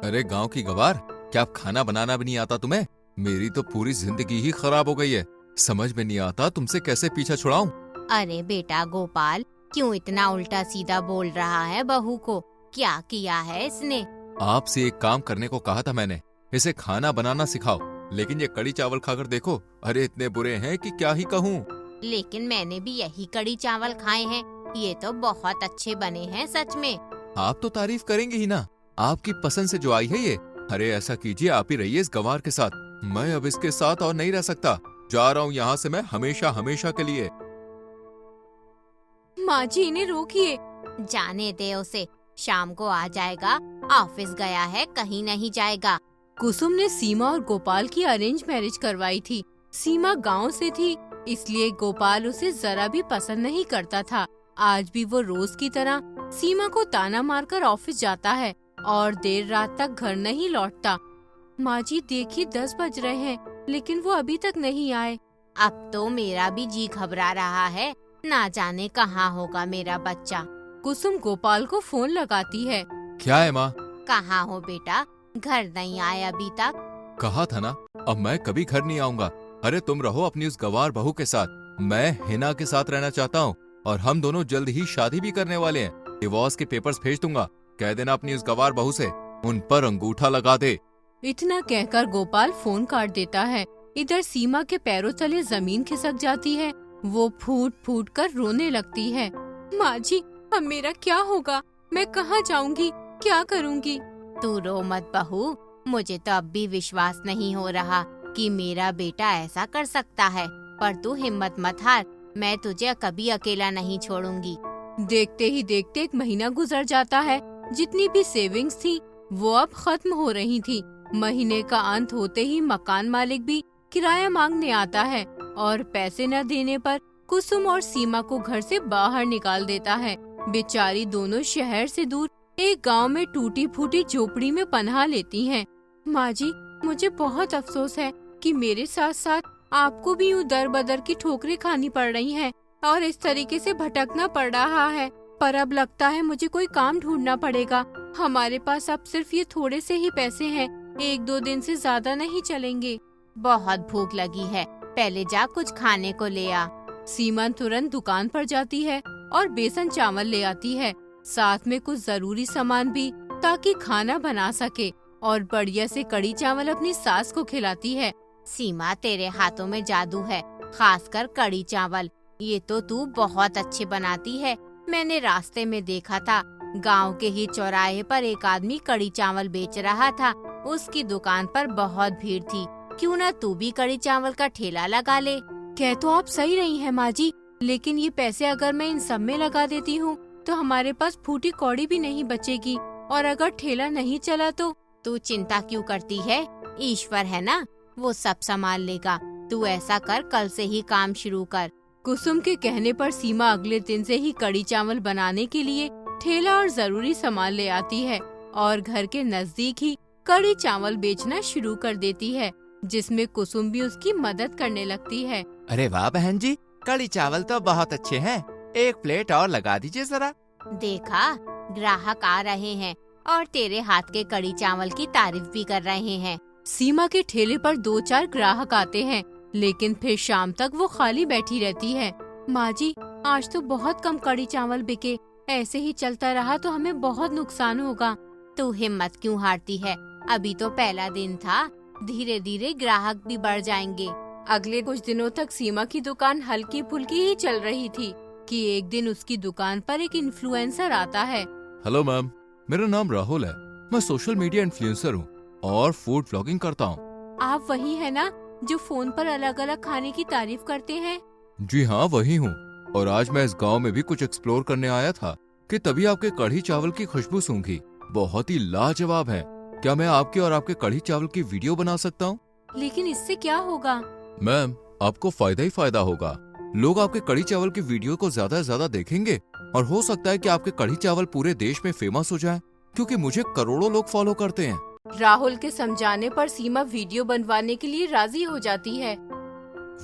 अरे गांव की गवार, क्या अब खाना बनाना भी नहीं आता तुम्हें? मेरी तो पूरी जिंदगी ही खराब हो गई है। समझ में नहीं आता तुमसे कैसे पीछा छुड़ाऊं। अरे बेटा गोपाल, क्यों इतना उल्टा सीधा बोल रहा है बहू को? क्या किया है इसने? आपसे एक काम करने को कहा था मैंने, इसे खाना बनाना सिखाओ, लेकिन ये कड़ी चावल खाकर देखो, अरे इतने बुरे हैं कि क्या ही कहूँ। लेकिन मैंने भी यही कड़ी चावल खाए हैं, ये तो बहुत अच्छे बने हैं सच में। आप तो तारीफ करेंगे ही ना, आपकी पसंद से जो आई है ये। अरे ऐसा कीजिए, आप ही रहिए इस गंवार के साथ, मैं अब इसके साथ और नहीं रह सकता। जा रहा हूँ यहाँ से मैं, हमेशा हमेशा के लिए। माँ जी इन्हें रोकिए। जाने दे उसे, शाम को आ जाएगा, ऑफिस गया है कहीं नहीं जाएगा। कुसुम ने सीमा और गोपाल की अरेंज मैरिज करवाई थी। सीमा गांव से थी, इसलिए गोपाल उसे जरा भी पसंद नहीं करता था। आज भी वो रोज की तरह सीमा को ताना मारकर ऑफिस जाता है और देर रात तक घर नहीं लौटता। माँ जी देखिए 10 बज रहे हैं, लेकिन वो अभी तक नहीं आए। अब तो मेरा भी जी घबरा रहा है, ना जाने कहाँ होगा मेरा बच्चा। कुसुम गोपाल को फोन लगाती है। क्या है माँ? कहाँ हो बेटा? घर नहीं आए अभी तक? कहा था ना, अब मैं कभी घर नहीं आऊंगा। अरे तुम रहो अपनी उस गवार बहू के साथ, मैं हिना के साथ रहना चाहता हूँ और हम दोनों जल्द ही शादी भी करने वाले हैं। डिवोर्स के पेपर्स भेज दूंगा, कह देना अपनी उस गवार बहू से उन पर अंगूठा लगा दे। इतना कहकर गोपाल फोन काट देता है। इधर सीमा के पैरों तले जमीन खिसक जाती है, वो फूट फूट कर रोने लगती है। माँ जी अब मेरा क्या होगा? मैं कहाँ जाऊँगी, क्या करूँगी? तू रो मत बहू, मुझे तो अब भी विश्वास नहीं हो रहा कि मेरा बेटा ऐसा कर सकता है, पर तू हिम्मत मत हार, मैं तुझे कभी अकेला नहीं छोड़ूंगी। देखते ही देखते 1 महीना गुजर जाता है। जितनी भी सेविंग्स थी वो अब खत्म हो रही थी। महीने का अंत होते ही मकान मालिक भी किराया मांगने आता है और पैसे न देने पर कुसुम और सीमा को घर से बाहर निकाल देता है। बेचारी दोनों शहर से दूर एक गांव में टूटी फूटी झोपड़ी में पनाह लेती हैं। माँ जी मुझे बहुत अफसोस है कि मेरे साथ साथ आपको भी यूँ दर बदर की ठोकरें खानी पड़ रही हैं और इस तरीके से भटकना पड़ रहा है। पर अब लगता है मुझे कोई काम ढूंढना पड़ेगा। हमारे पास अब सिर्फ ये थोड़े से ही पैसे हैं, 1-2 दिन से ज्यादा नहीं चलेंगे। बहुत भूख लगी है, पहले जा कुछ खाने को ले आ। सीमा तुरंत दुकान पर जाती है और बेसन चावल ले आती है, साथ में कुछ जरूरी सामान भी, ताकि खाना बना सके, और बढ़िया से कड़ी चावल अपनी सास को खिलाती है। सीमा तेरे हाथों में जादू है, खासकर कड़ी चावल, ये तो तू बहुत अच्छे बनाती है। मैंने रास्ते में देखा था, गांव के ही चौराहे पर एक आदमी कड़ी चावल बेच रहा था, उसकी दुकान पर बहुत भीड़ थी। क्यों ना तू भी कड़ी चावल का ठेला लगा ले? कह तो आप सही रही हैं माँ जी, लेकिन ये पैसे अगर मैं इन सब में लगा देती हूँ तो हमारे पास फूटी कौड़ी भी नहीं बचेगी, और अगर ठेला नहीं चला तो? तू चिंता क्यों करती है, ईश्वर है ना, वो सब संभाल लेगा। तू ऐसा कर, कल से ही काम शुरू कर। कुसुम के कहने पर सीमा अगले दिन से ही कड़ी चावल बनाने के लिए ठेला और जरूरी सामान ले आती है और घर के नजदीक ही कड़ी चावल बेचना शुरू कर देती है, जिसमें कुसुम भी उसकी मदद करने लगती है। अरे वाह बहन जी, कड़ी चावल तो बहुत अच्छे हैं, 1 प्लेट और लगा दीजिए जरा। देखा, ग्राहक आ रहे हैं और तेरे हाथ के कड़ी चावल की तारीफ भी कर रहे हैं। सीमा के ठेले पर 2-4 ग्राहक आते हैं, लेकिन फिर शाम तक वो खाली बैठी रहती है। माँ जी आज तो बहुत कम कड़ी चावल बिके, ऐसे ही चलता रहा तो हमें बहुत नुकसान होगा। तू हिम्मत क्यों हारती है, अभी तो पहला दिन था, धीरे धीरे ग्राहक भी बढ़ जाएंगे। अगले कुछ दिनों तक सीमा की दुकान हल्की फुल्की ही चल रही थी कि एक दिन उसकी दुकान पर एक इन्फ्लुएंसर आता है। हेलो मैम, मेरा नाम राहुल है, मैं सोशल मीडिया इन्फ्लुएंसर हूँ और फूड व्लॉगिंग करता हूँ। आप वही है ना जो फोन पर अलग अलग खाने की तारीफ करते हैं? जी हाँ वही हूँ, और आज मैं इस गांव में भी कुछ एक्सप्लोर करने आया था कि तभी आपके कढ़ी चावल की खुशबू सूंघी, बहुत ही लाजवाब है। क्या मैं आपके और आपके कढ़ी चावल की वीडियो बना सकता हूँ? लेकिन इससे क्या होगा? मैम आपको फायदा ही फायदा होगा, लोग आपके कढ़ी चावल की वीडियो को ज्यादा से ज्यादा देखेंगे और हो सकता है कि आपके कढ़ी चावल पूरे देश में फेमस हो जाए, क्योंकि मुझे करोड़ों लोग फॉलो करते हैं। राहुल के समझाने पर सीमा वीडियो बनवाने के लिए राजी हो जाती है।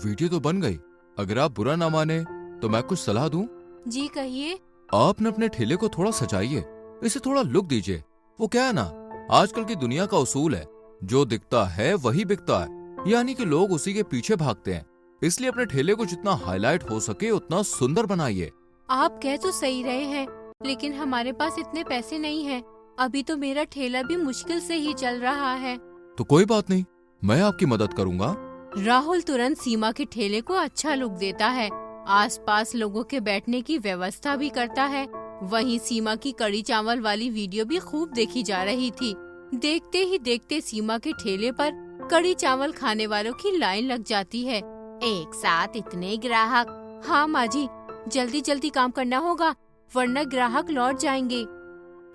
वीडियो तो बन गई, अगर आप बुरा ना माने तो मैं कुछ सलाह दूं? जी कहिए। आपने अपने ठेले को थोड़ा सजाइए, इसे थोड़ा लुक दीजिए। वो क्या है ना, आजकल की दुनिया का उसूल है, जो दिखता है वही बिकता है, यानी कि लोग उसी के पीछे भागते हैं। इसलिए अपने ठेले को जितना हाईलाइट हो सके उतना सुंदर बनाइए। आप कह तो सही रहे हैं, लेकिन हमारे पास इतने पैसे नहीं हैं। अभी तो मेरा ठेला भी मुश्किल से ही चल रहा है। तो कोई बात नहीं, मैं आपकी मदद करूंगा। राहुल तुरंत सीमा के ठेले को अच्छा लुक देता है। आसपास लोगों के बैठने की व्यवस्था भी करता है। वहीं सीमा की कड़ी चावल वाली वीडियो भी खूब देखी जा रही थी। देखते ही देखते सीमा के ठेले पर कड़ी चावल खाने वालों की लाइन लग जाती है। एक साथ इतने ग्राहक। हाँ माँ जी, जल्दी जल्दी काम करना होगा, वरना ग्राहक लौट जाएंगे।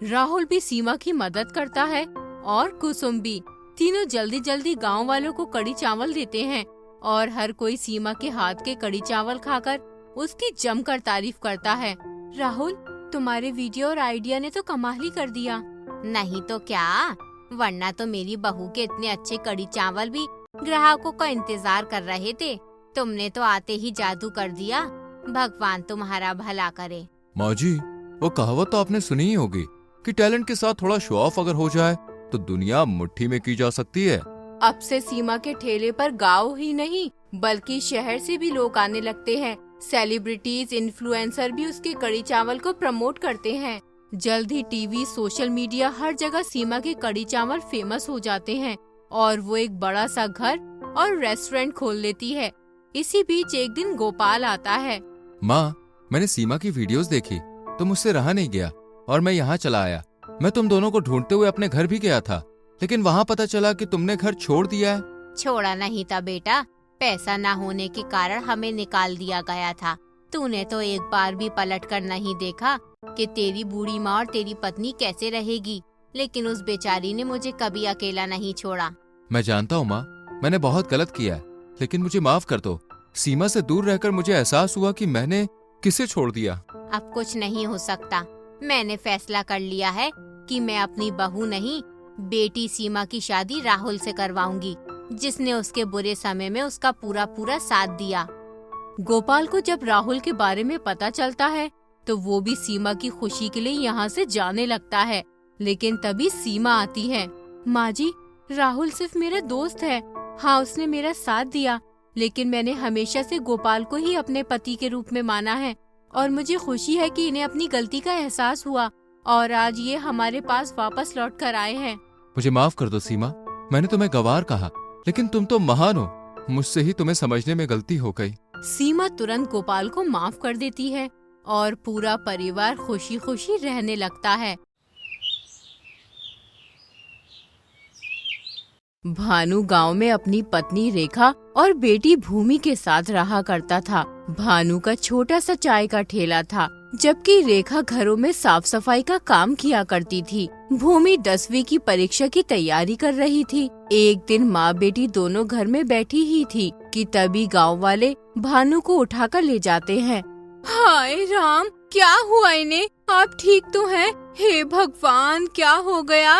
राहुल भी सीमा की मदद करता है और कुसुम भी। तीनों जल्दी जल्दी गांव वालों को कड़ी चावल देते हैं और हर कोई सीमा के हाथ के कड़ी चावल खाकर उसकी जमकर तारीफ करता है। राहुल, तुम्हारे वीडियो और आइडिया ने तो कमाल ही कर दिया। नहीं तो क्या, वरना तो मेरी बहू के इतने अच्छे कड़ी चावल भी ग्राहकों का इंतजार कर रहे थे। तुमने तो आते ही जादू कर दिया। भगवान तुम्हारा भला करे। माँ जी, वो कहावत तो आपने सुनी ही होगी कि टैलेंट के साथ थोड़ा शो ऑफ अगर हो जाए तो दुनिया मुट्ठी में की जा सकती है। अब से सीमा के ठेले पर गांव ही नहीं बल्कि शहर से भी लोग आने लगते हैं। सेलिब्रिटीज, इन्फ्लुएंसर भी उसके कड़ी चावल को प्रमोट करते हैं। जल्द ही टीवी, सोशल मीडिया, हर जगह सीमा के कड़ी चावल फेमस हो जाते हैं और वो एक बड़ा सा घर और रेस्टोरेंट खोल लेती है। इसी बीच एक दिन गोपाल आता है। माँ, मैंने सीमा की वीडियोस देखी तो मुझसे रहा नहीं गया और मैं यहाँ चला आया। मैं तुम दोनों को ढूंढते हुए अपने घर भी गया था, लेकिन वहाँ पता चला कि तुमने घर छोड़ दिया है। छोड़ा नहीं था बेटा, पैसा न होने के कारण हमें निकाल दिया गया था। तूने तो एक बार भी पलट कर नहीं देखा कि तेरी बूढ़ी माँ और तेरी पत्नी कैसे रहेगी, लेकिन उस बेचारी ने मुझे कभी अकेला नहीं छोड़ा। मैं जानता हूँ माँ, मैंने बहुत गलत किया है, लेकिन मुझे माफ कर दो। सीमा से दूर रहकर मुझे एहसास हुआ कि मैंने किसे छोड़ दिया। अब कुछ नहीं हो सकता। मैंने फैसला कर लिया है कि मैं अपनी बहू नहीं, बेटी सीमा की शादी राहुल से करवाऊंगी, जिसने उसके बुरे समय में उसका पूरा पूरा साथ दिया। गोपाल को जब राहुल के बारे में पता चलता है तो वो भी सीमा की खुशी के लिए यहाँ से जाने लगता है। लेकिन तभी सीमा आती है। माँ जी, राहुल सिर्फ मेरा दोस्त है। हाँ, उसने मेरा साथ दिया, लेकिन मैंने हमेशा से गोपाल को ही अपने पति के रूप में माना है और मुझे खुशी है कि इन्हें अपनी गलती का एहसास हुआ और आज ये हमारे पास वापस लौट कर आए हैं। मुझे माफ कर दो सीमा, मैंने तुम्हें गवार कहा, लेकिन तुम तो महान हो। मुझसे ही तुम्हें समझने में गलती हो गई। सीमा तुरंत गोपाल को माफ कर देती है और पूरा परिवार खुशी खुशी रहने लगता है। भानु गांव में अपनी पत्नी रेखा और बेटी भूमि के साथ रहा करता था। भानु का छोटा सा चाय का ठेला था, जबकि रेखा घरों में साफ सफाई का काम किया करती थी। भूमि 10वीं की परीक्षा की तैयारी कर रही थी। एक दिन माँ बेटी दोनों घर में बैठी ही थी कि तभी गांव वाले भानु को उठाकर ले जाते हैं। हाय राम, क्या हुआ इन्हें? आप ठीक तो हैं? हे भगवान, क्या हो गया?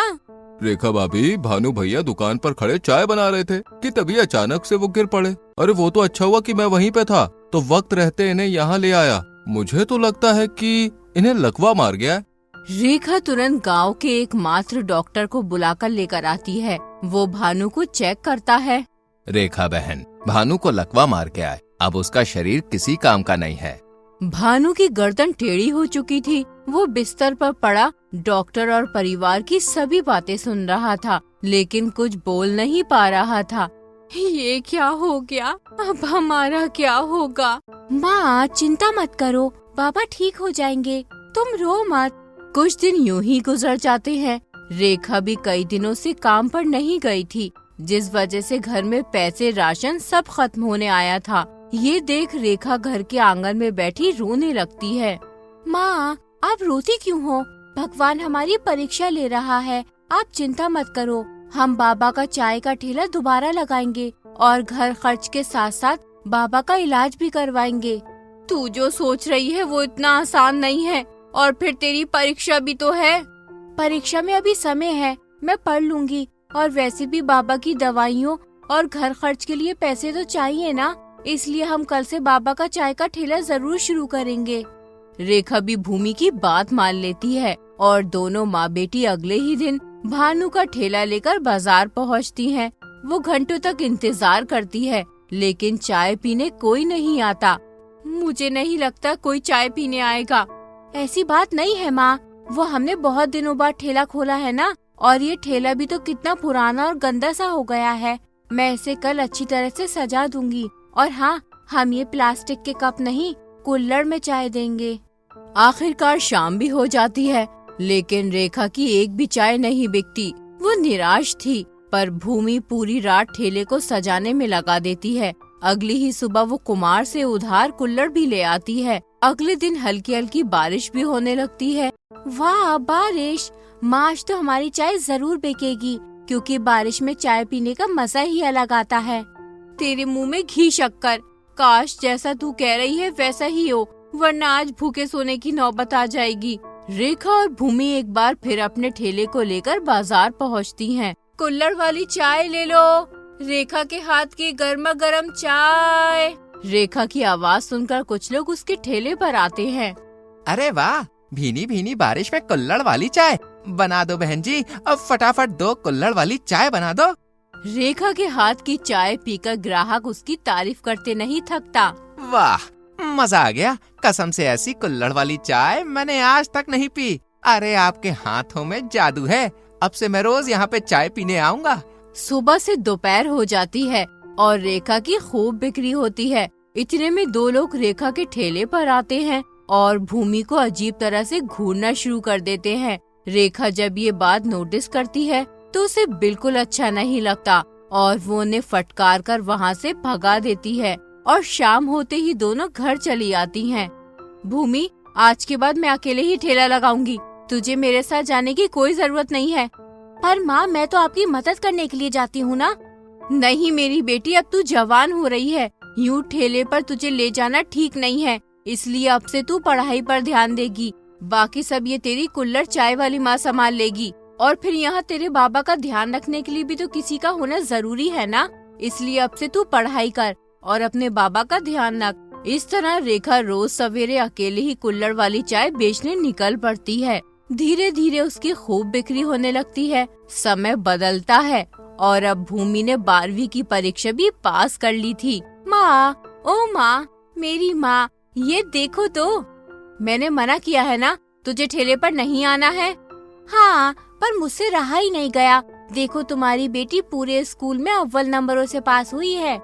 रेखा भाभी, भानु भैया दुकान पर खड़े चाय बना रहे थे कि तभी अचानक से वो गिर पड़े। अरे वो तो अच्छा हुआ कि मैं वहीं पे था, तो वक्त रहते इन्हें यहाँ ले आया। मुझे तो लगता है कि इन्हें लकवा मार गया है। रेखा तुरंत गांव के एकमात्र डॉक्टर को बुलाकर लेकर आती है। वो भानु को चेक करता है। रेखा बहन, भानु को लकवा मार गया है, अब उसका शरीर किसी काम का नहीं है। भानु की गर्दन टेढ़ी हो चुकी थी। वो बिस्तर पर पड़ा डॉक्टर और परिवार की सभी बातें सुन रहा था, लेकिन कुछ बोल नहीं पा रहा था। ये क्या हो गया? अब हमारा क्या होगा? माँ, चिंता मत करो, बाबा ठीक हो जाएंगे, तुम रो मत। कुछ दिन यूं ही गुजर जाते हैं। रेखा भी कई दिनों से काम पर नहीं गई थी, जिस वजह से घर में पैसे, राशन सब खत्म होने आया था। ये देख रेखा घर के आंगन में बैठी रोने लगती है। माँ, आप रोती क्यों हो? भगवान हमारी परीक्षा ले रहा है, आप चिंता मत करो। हम बाबा का चाय का ठेला दोबारा लगाएंगे और घर खर्च के साथ साथ बाबा का इलाज भी करवाएंगे। तू जो सोच रही है वो इतना आसान नहीं है, और फिर तेरी परीक्षा भी तो है। परीक्षा में अभी समय है, मैं पढ़ लूंगी, और वैसे भी बाबा की दवाइयों और घर खर्च के लिए पैसे तो चाहिए ना, इसलिए हम कल से बाबा का चाय का ठेला जरूर शुरू करेंगे। रेखा भी भूमि की बात मान लेती है और दोनों माँ बेटी अगले ही दिन भानु का ठेला लेकर बाजार पहुंचती हैं। वो घंटों तक इंतजार करती है, लेकिन चाय पीने कोई नहीं आता। मुझे नहीं लगता कोई चाय पीने आएगा। ऐसी बात नहीं है माँ, वो हमने बहुत दिनों बाद ठेला खोला है ना, और ये ठेला भी तो कितना पुराना और गंदा सा हो गया है। मैं इसे कल अच्छी तरह से सजा दूंगी। और हाँ, हम ये प्लास्टिक के कप नहीं, कुल्हड़ में चाय देंगे। आखिरकार शाम भी हो जाती है, लेकिन रेखा की एक भी चाय नहीं बिकती। वो निराश थी, पर भूमि पूरी रात ठेले को सजाने में लगा देती है। अगली ही सुबह वो कुमार से उधार कुल्हड़ भी ले आती है। अगले दिन हल्की हल्की बारिश भी होने लगती है। वाह बारिश, माँ आज तो हमारी चाय जरूर बिकेगी, क्योंकि बारिश में चाय पीने का मजा ही अलग आता है। तेरे मुंह में घी शक्कर, काश जैसा तू कह रही है वैसा ही हो, वरना आज भूखे सोने की नौबत आ जाएगी। रेखा और भूमि एक बार फिर अपने ठेले को लेकर बाजार पहुंचती हैं। कुल्हड़ वाली चाय ले लो, रेखा के हाथ की गर्मा गर्म चाय। रेखा की आवाज सुनकर कुछ लोग उसके ठेले पर आते हैं। अरे वाह, भीनी भीनी बारिश में कुल्हड़ वाली चाय बना दो बहन जी, अब फटाफट 2 कुल्हड़ वाली चाय बना दो। रेखा के हाथ की चाय पीकर ग्राहक उसकी तारीफ करते नहीं थकता। वाह, मजा आ गया, कसम से ऐसी कुल्हड़ वाली चाय मैंने आज तक नहीं पी। अरे आपके हाथों में जादू है, अब से मैं रोज यहाँ पे चाय पीने आऊँगा। सुबह से दोपहर हो जाती है और रेखा की खूब बिक्री होती है। इतने में 2 लोग रेखा के ठेले पर आते हैं और भूमि को अजीब तरह से घूरना शुरू कर देते हैं। रेखा जब ये बात नोटिस करती है तो उसे बिल्कुल अच्छा नहीं लगता और वो उन्हें फटकार कर वहाँ से भगा देती है। और शाम होते ही दोनों घर चली आती हैं। भूमि, आज के बाद मैं अकेले ही ठेला लगाऊंगी, तुझे मेरे साथ जाने की कोई जरूरत नहीं है। पर माँ, मैं तो आपकी मदद करने के लिए जाती हूँ ना। नहीं मेरी बेटी, अब तू जवान हो रही है, यूँ ठेले पर तुझे ले जाना ठीक नहीं है, इसलिए अब से तू पढ़ाई पर ध्यान देगी। बाकी सब ये तेरी कुल्हड़ चाय वाली माँ संभाल लेगी। और फिर यहाँ तेरे बाबा का ध्यान रखने के लिए भी तो किसी का होना जरूरी है ना, इसलिए अब से तू पढ़ाई कर और अपने बाबा का ध्यान रख। इस तरह रेखा रोज सवेरे अकेले ही कुल्हड़ वाली चाय बेचने निकल पड़ती है। धीरे धीरे उसकी खूब बिक्री होने लगती है। समय बदलता है और अब भूमि ने 12वीं की परीक्षा भी पास कर ली थी। माँ, ओ माँ, मेरी माँ, ये देखो तो, मैंने मना किया है ना, तुझे ठेले पर नहीं आना है। हाँ, पर मुझसे रहा ही नहीं गया। देखो तुम्हारी बेटी पूरे स्कूल में अव्वल नंबरों से पास हुई है।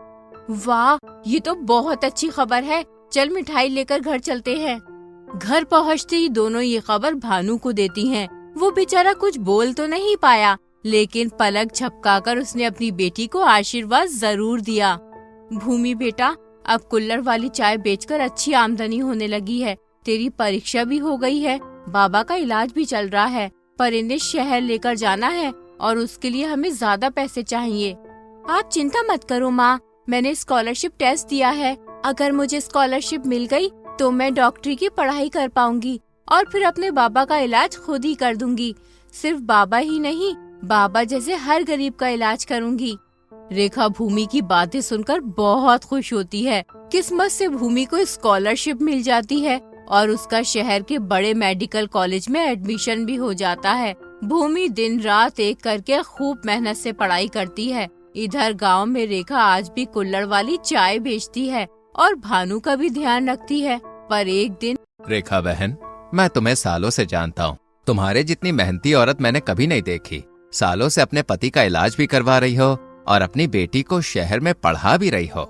वाह, ये तो बहुत अच्छी खबर है। चल मिठाई लेकर घर चलते हैं। घर पहुँचते ही दोनों ये खबर भानु को देती हैं। वो बेचारा कुछ बोल तो नहीं पाया, लेकिन पलक झपकाकर उसने अपनी बेटी को आशीर्वाद जरूर दिया। भूमि बेटा, अब कुल्हड़ वाली चाय बेचकर अच्छी आमदनी होने लगी है। तेरी परीक्षा भी हो गई है, बाबा का इलाज भी चल रहा है, पर इन्हें शहर लेकर जाना है और उसके लिए हमें ज्यादा पैसे चाहिए। आप चिंता मत करो माँ, मैंने स्कॉलरशिप टेस्ट दिया है। अगर मुझे स्कॉलरशिप मिल गई तो मैं डॉक्टरी की पढ़ाई कर पाऊंगी और फिर अपने बाबा का इलाज खुद ही कर दूंगी। सिर्फ बाबा ही नहीं, बाबा जैसे हर गरीब का इलाज करूंगी। रेखा भूमि की बातें सुनकर बहुत खुश होती है। किस्मत से भूमि को स्कॉलरशिप मिल जाती है और उसका शहर के बड़े मेडिकल कॉलेज में एडमिशन भी हो जाता है। भूमि दिन रात एक करके खूब मेहनत से पढ़ाई करती है। इधर गांव में रेखा आज भी कुल्हड़ वाली चाय बेचती है और भानु का भी ध्यान रखती है। पर एक दिन, रेखा बहन, मैं तुम्हें सालों से जानता हूँ, तुम्हारे जितनी मेहनती औरत मैंने कभी नहीं देखी। सालों से अपने पति का इलाज भी करवा रही हो और अपनी बेटी को शहर में पढ़ा भी रही हो।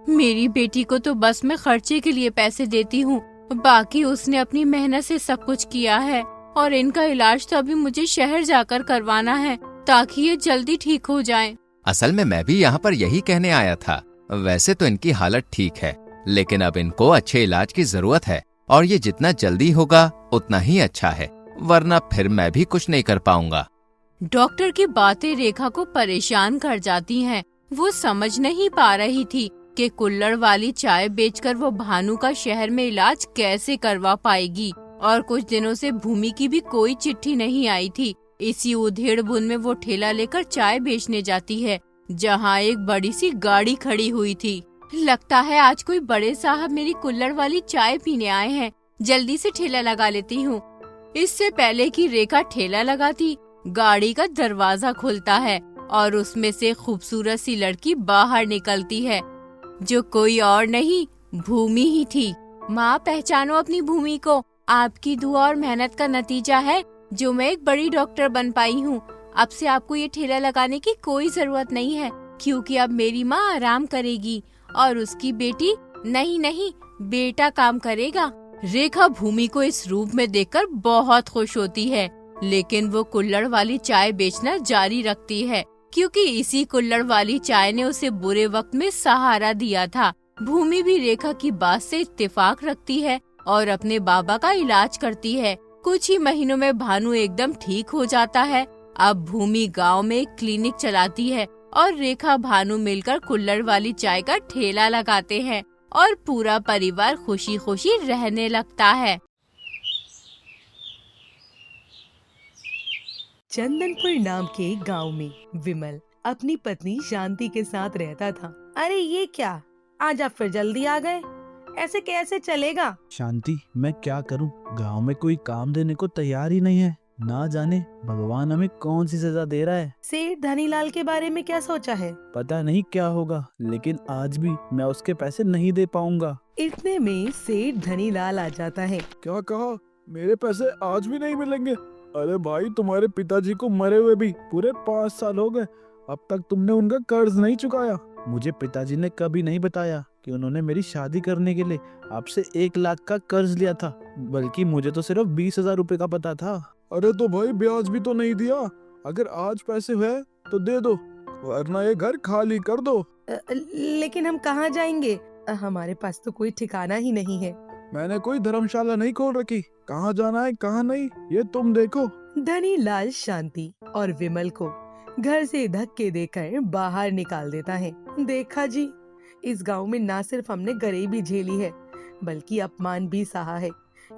मेरी बेटी को तो बस मैं खर्चे के लिए पैसे देती हूँ, बाकी उसने अपनी मेहनत से सब कुछ किया है और इनका इलाज तो अभी मुझे शहर जाकर करवाना है ताकि ये जल्दी ठीक हो जाएं। असल में मैं भी यहाँ पर यही कहने आया था। वैसे तो इनकी हालत ठीक है, लेकिन अब इनको अच्छे इलाज की जरूरत है और ये जितना जल्दी होगा उतना ही अच्छा है, वरना फिर मैं भी कुछ नहीं कर पाऊंगा। डॉक्टर की बातें रेखा को परेशान कर जाती हैं। वो समझ नहीं पा रही थी कि कुल्हड़ वाली चाय बेचकर वो भानु का शहर में इलाज कैसे करवा पाएगी। और कुछ दिनों से भूमि की भी कोई चिट्ठी नहीं आई थी। इसी उधेड़-बुन में वो ठेला लेकर चाय बेचने जाती है, जहाँ एक बड़ी सी गाड़ी खड़ी हुई थी। लगता है आज कोई बड़े साहब मेरी कुल्हड़ वाली चाय पीने आए हैं, जल्दी से ठेला लगा लेती हूँ। इससे पहले कि रेखा ठेला लगाती, गाड़ी का दरवाजा खुलता है और उसमें से खूबसूरत सी लड़की बाहर निकलती है, जो कोई और नहीं भूमि ही थी। माँ, पहचानो अपनी भूमि को। आपकी दुआ और मेहनत का नतीजा है जो मैं एक बड़ी डॉक्टर बन पाई हूँ। अब से आपको ये ठेला लगाने की कोई जरूरत नहीं है, क्योंकि अब मेरी माँ आराम करेगी और उसकी बेटी नहीं बेटा काम करेगा। रेखा भूमि को इस रूप में देखकर बहुत खुश होती है, लेकिन वो कुल्हड़ वाली चाय बेचना जारी रखती है, क्योंकि इसी कुल्हड़ वाली चाय ने उसे बुरे वक्त में सहारा दिया था। भूमि भी रेखा की बात से इत्तेफाक रखती है और अपने बाबा का इलाज करती है। कुछ ही महीनों में भानु एकदम ठीक हो जाता है। अब भूमि गांव में एक क्लिनिक चलाती है और रेखा भानु मिलकर कुल्हड़ वाली चाय का ठेला लगाते हैं और पूरा परिवार खुशी खुशी रहने लगता है। चंदनपुर नाम के गांव में विमल अपनी पत्नी शांति के साथ रहता था। अरे ये क्या, आज आप फिर जल्दी आ गए, ऐसे कैसे चलेगा? शांति, मैं क्या करूं? गांव में कोई काम देने को तैयार ही नहीं है। ना जाने भगवान हमें कौन सी सजा दे रहा है। सेठ धनीलाल के बारे में क्या सोचा है? पता नहीं क्या होगा, लेकिन आज भी मैं उसके पैसे नहीं दे पाऊंगा। इतने में सेठ धनीलाल आ जाता है। क्या कहा? मेरे पैसे आज भी नहीं मिलेंगे? अरे भाई, तुम्हारे पिताजी को मरे हुए भी पूरे 5 साल हो गए, अब तक तुमने उनका कर्ज नहीं चुकाया। मुझे पिताजी ने कभी नहीं बताया कि उन्होंने मेरी शादी करने के लिए आपसे 1 लाख का कर्ज लिया था, बल्कि मुझे तो सिर्फ 20,000 रुपए का पता था। अरे तो भाई, ब्याज भी तो नहीं दिया। अगर आज पैसे है तो दे दो, वरना ये घर खाली कर दो। लेकिन हम कहाँ जाएंगे? हमारे पास तो कोई ठिकाना ही नहीं है। मैंने कोई धर्मशाला नहीं खोल रखी, कहाँ जाना है कहाँ नहीं ये तुम देखो। धनीलाल शांति और विमल को घर से धक्के देकर बाहर निकाल देता है। देखा जी, इस गांव में ना सिर्फ हमने गरीबी झेली है, बल्कि अपमान भी सहा है।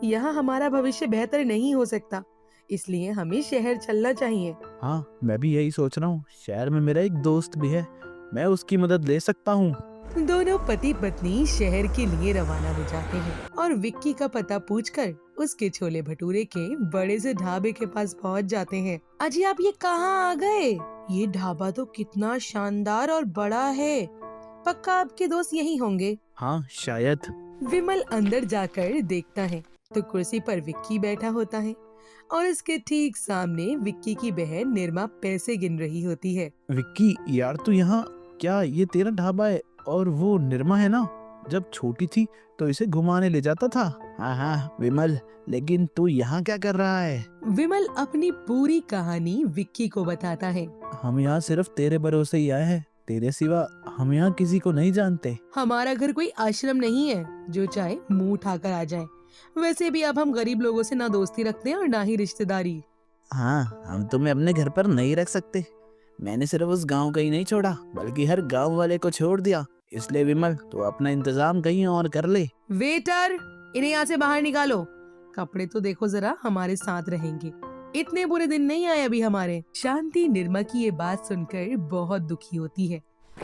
यहाँ हमारा भविष्य बेहतर नहीं हो सकता, इसलिए हमें शहर चलना चाहिए। हाँ, मैं भी यही सोच रहा हूँ। शहर में मेरा एक दोस्त भी है, मैं उसकी मदद ले सकता हूँ। दोनों पति पत्नी शहर के लिए रवाना हो जाते हैं और विक्की का पता पूछकर उसके छोले भटूरे के बड़े से ढाबे के पास पहुंच जाते हैं। अजी, आप ये कहाँ आ गए? ये ढाबा तो कितना शानदार और बड़ा है, पक्का आपके दोस्त यही होंगे। हाँ, शायद। विमल अंदर जाकर देखता है तो कुर्सी पर विक्की बैठा होता है और इसके ठीक सामने विक्की की बहन निर्मा पैसे गिन रही होती है। विक्की यार, तू यहाँ क्या? ये तेरा ढाबा है और वो निर्मा है ना, जब छोटी थी तो इसे घुमाने ले जाता था। हाँ विमल, लेकिन तू यहाँ क्या कर रहा है? विमल अपनी पूरी कहानी विक्की को बताता है। हम यहाँ सिर्फ तेरे भरोसे ही आए हैं, तेरे सिवा हम यहाँ किसी को नहीं जानते। हमारा घर कोई आश्रम नहीं है जो चाहे मुंह उठाकर आ जाए। वैसे भी अब हम गरीब लोगों से ना दोस्ती रखते हैं और ना ही रिश्तेदारी। हाँ, हम तुम्हें अपने घर पर नहीं रख सकते। मैंने सिर्फ उस गांव का ही नहीं छोड़ा, बल्कि हर गांव वाले को छोड़ दिया। इसलिए विमल, तो अपना इंतजाम कहीं और कर ले। वेटर, इन्हें यहाँ से बाहर निकालो। कपड़े तो देखो जरा, हमारे साथ रहेंगे। इतने बुरे दिन नहीं आए अभी हमारे। शांति निर्मा की ये बात सुनकर बहुत दुखी होती है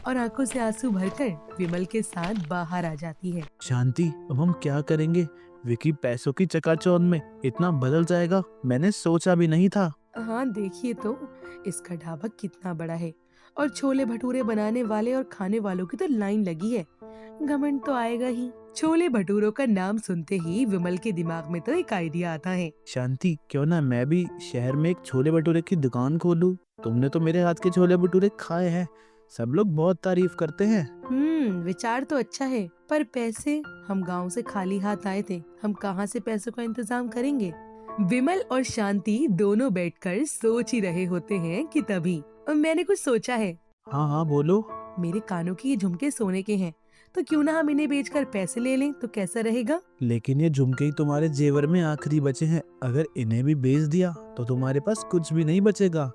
और आंखों से आंसू भरकर विमल के साथ बाहर आ जाती है। शांति, अब हम क्या करेंगे? विकी पैसों की चकाचौंध में इतना बदल जाएगा, मैंने सोचा भी नहीं था। हाँ, देखिए तो इसका ढाबा कितना बड़ा है और छोले भटूरे बनाने वाले और खाने वालों की तो लाइन लगी है। घमंड तो आएगा ही। छोले भटूरों का नाम सुनते ही विमल के दिमाग में तो एक आइडिया आता है। शांति, क्यों ना मैं भी शहर में एक छोले भटूरे की दुकान खोलूं? तुमने तो मेरे हाथ के छोले भटूरे खाए हैं, सब लोग बहुत तारीफ करते हैं। विचार तो अच्छा है, पर पैसे? हम गांव से खाली हाथ आए थे, हम कहां से पैसों का इंतजाम करेंगे? विमल और शांति दोनों बैठकर सोच ही रहे होते हैं कि तभी मैंने कुछ सोचा है। हाँ बोलो। मेरे कानों की ये झुमके सोने के हैं, तो क्यों ना हम इन्हें बेचकर पैसे ले लें, तो कैसा रहेगा? लेकिन ये झुमके ही तुम्हारे जेवर में आखिरी बचे हैं, अगर इन्हें भी बेच दिया तो तुम्हारे पास कुछ भी नहीं बचेगा।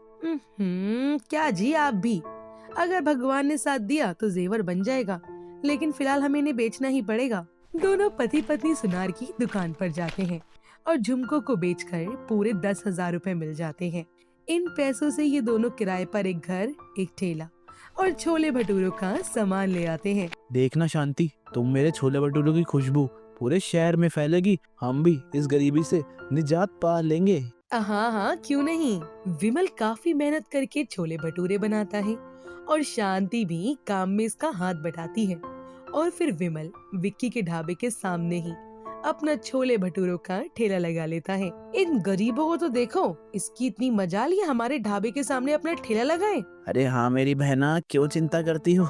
क्या जी आप भी, अगर भगवान ने साथ दिया तो जेवर बन जाएगा, लेकिन फिलहाल हमें इन्हें बेचना ही पड़ेगा। दोनों पति पत्नी सुनार की दुकान पर जाते हैं और झुमकों को बेचकर पूरे 10,000 रुपए मिल जाते हैं। इन पैसों से ये दोनों किराए पर एक घर, एक ठेला और छोले भटूरों का सामान ले आते हैं। देखना शांति, तुम मेरे छोले भटूरों की खुशबू पूरे शहर में फैलेगी, हम भी इस गरीबी से निजात पा लेंगे। हाँ हाँ, क्यों नहीं। विमल काफी मेहनत करके छोले भटूरे बनाता है और शांति भी काम में इसका हाथ बटाती है। और फिर विमल विक्की के ढाबे के सामने ही अपना छोले भटूरों का ठेला लगा लेता है। इन गरीबों को तो देखो, इसकी इतनी मजाल ये हमारे ढाबे के सामने अपना ठेला लगाए। अरे हाँ मेरी बहना, क्यों चिंता करती हो?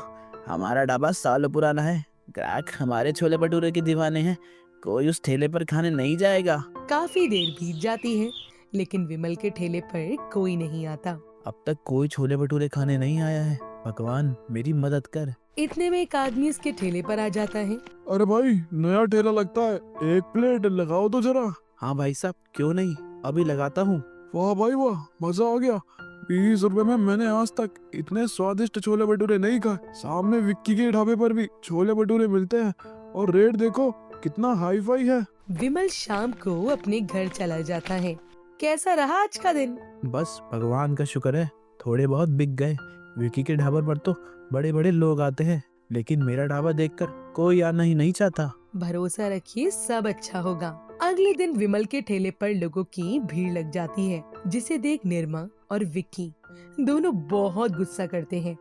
हमारा ढाबा सालों पुराना है, ग्राहक हमारे छोले भटूरे के दीवाने हैं, कोई उस ठेले पर खाने नहीं जाएगा। काफी देर बीत जाती है, लेकिन विमल के ठेले पर कोई नहीं आता। अब तक कोई छोले भटूरे खाने नहीं आया है, भगवान मेरी मदद कर। इतने में एक आदमी इसके ठेले पर आ जाता है। अरे भाई, नया ठेला लगता है, एक प्लेट लगाओ तो जरा। हाँ भाई साहब, क्यों नहीं, अभी लगाता हूँ। वाह भाई वाह, मजा आ गया। 20 रुपए में मैंने आज तक इतने स्वादिष्ट छोले भटूरे नहीं खाए। सामने विक्की के ढाबे पर भी छोले भटूरे मिलते हैं और रेट देखो कितना हाई फाई है। विमल शाम को अपने घर चला जाता है। कैसा रहा आज का दिन? बस भगवान का शुक्र है, थोड़े बहुत बिक गए। विक्की के ढाबे पर तो बड़े बड़े लोग आते हैं, लेकिन मेरा ढाबा देखकर कोई आना ही नहीं चाहता। भरोसा रखिए, सब अच्छा होगा। अगले दिन विमल के ठेले पर लोगों की भीड़ लग जाती है, जिसे देख निर्मा और विक्की दोनों बहुत गुस्सा करते हैं।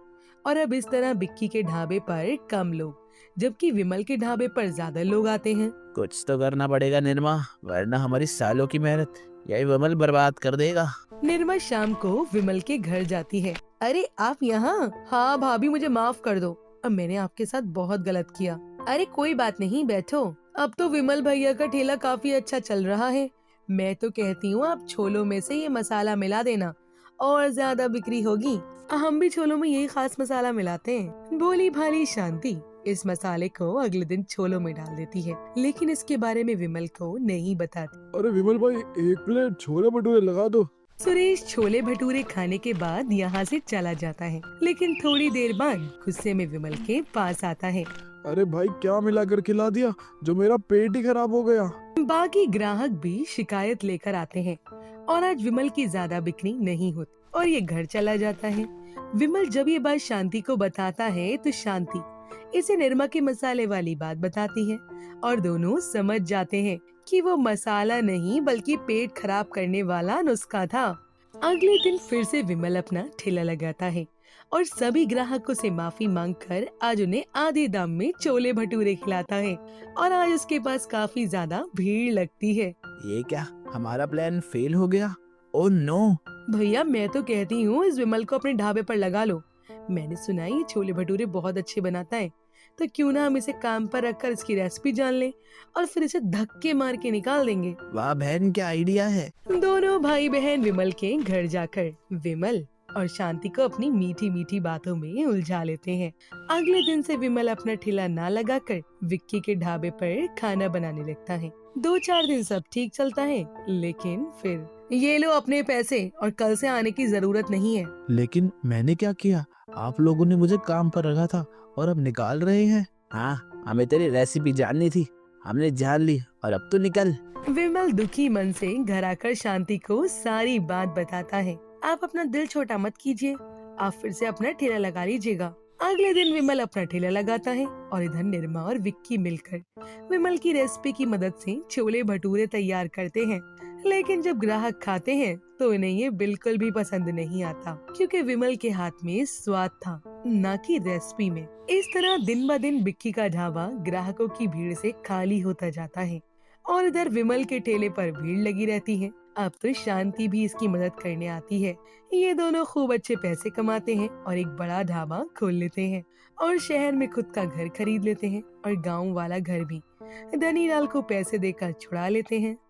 और अब इस तरह विक्की के ढाबे पर कम लोग, जबकि विमल के ढाबे पर ज्यादा लोग आते हैं। कुछ तो करना पड़ेगा निर्मा, वरना हमारी सालों की मेहनत यही विमल बर्बाद कर देगा। निर्मा शाम को विमल के घर जाती है। अरे आप यहाँ? हाँ भाभी, मुझे माफ कर दो, अब मैंने आपके साथ बहुत गलत किया। अरे कोई बात नहीं, बैठो। अब तो विमल भैया का ठेला काफी अच्छा चल रहा है। मैं तो कहती हूँ आप छोलों में से ये मसाला मिला देना और ज्यादा बिक्री होगी। हम भी छोलों में यही खास मसाला मिलाते हैं। भोली भाली शांति इस मसाले को अगले दिन छोलों में डाल देती है, लेकिन इसके बारे में विमल को नहीं बताती। अरे विमल भाई, एक प्लेट छोले भटूरे लगा दो। सुरेश छोले भटूरे खाने के बाद यहाँ से चला जाता है, लेकिन थोड़ी देर बाद गुस्से में विमल के पास आता है। अरे भाई, क्या मिलाकर खिला दिया जो मेरा पेट ही खराब हो गया। बाकी ग्राहक भी शिकायत लेकर आते हैं और आज विमल की ज्यादा बिक्री नहीं होती और ये घर चला जाता है। विमल जब ये बात शांति को बताता है तो शांति इसे निर्मा के मसाले वाली बात बताती है और दोनों समझ जाते हैं कि वो मसाला नहीं बल्कि पेट खराब करने वाला नुस्खा था। अगले दिन फिर से विमल अपना ठेला लगाता है और सभी ग्राहकों से माफी मांगकर आज उन्हें आधे दाम में छोले भटूरे खिलाता है और आज उसके पास काफी ज्यादा भीड़ लगती है। ये क्या, हमारा प्लान फेल हो गया? Oh no. भैया मैं तो कहती हूँ इस विमल को अपने ढाबे पर लगा लो। मैंने सुना है ये छोले भटूरे बहुत अच्छे बनाता है, तो क्यों ना हम इसे काम पर रखकर इसकी रेसिपी जान लें और फिर इसे धक्के मार के निकाल देंगे। वाह बहन, क्या आइडिया है। दोनों भाई बहन विमल के घर जाकर विमल और शांति को अपनी मीठी मीठी बातों में उलझा लेते हैं। अगले दिन से विमल अपना ठेला ना लगाकर विक्की के ढाबे पर खाना बनाने लगता है। 2-4 दिन सब ठीक चलता है, लेकिन फिर ये लो अपने पैसे और कल से आने की जरूरत नहीं है। लेकिन मैंने क्या किया? आप लोगों ने मुझे काम पर रखा था और अब निकाल रहे हैं। हाँ, हमें तेरी रेसिपी जाननी थी, हमने जान ली और अब तो निकल। विमल दुखी मन से घर आकर शांति को सारी बात बताता है। आप अपना दिल छोटा मत कीजिए, आप फिर से अपना ठेला लगा लीजिएगा। अगले दिन विमल अपना ठेला लगाता है और इधर निर्मा और विक्की मिलकर विमल की रेसिपी की मदद से छोले भटूरे तैयार करते हैं। लेकिन जब ग्राहक खाते हैं तो इन्हें ये बिल्कुल भी पसंद नहीं आता, क्योंकि विमल के हाथ में स्वाद था, न कि रेसिपी में। इस तरह दिन ब दिन विक्की का ढाबा ग्राहकों की भीड़ से खाली होता जाता है और इधर विमल के ठेले पर भीड़ लगी रहती है। अब तो शांति भी इसकी मदद करने आती है। ये दोनों खूब अच्छे पैसे कमाते हैं और एक बड़ा ढाबा खोल लेते हैं और शहर में खुद का घर खरीद लेते हैं और गांव वाला घर भी धनीलाल को पैसे देकर छुड़ा लेते हैं।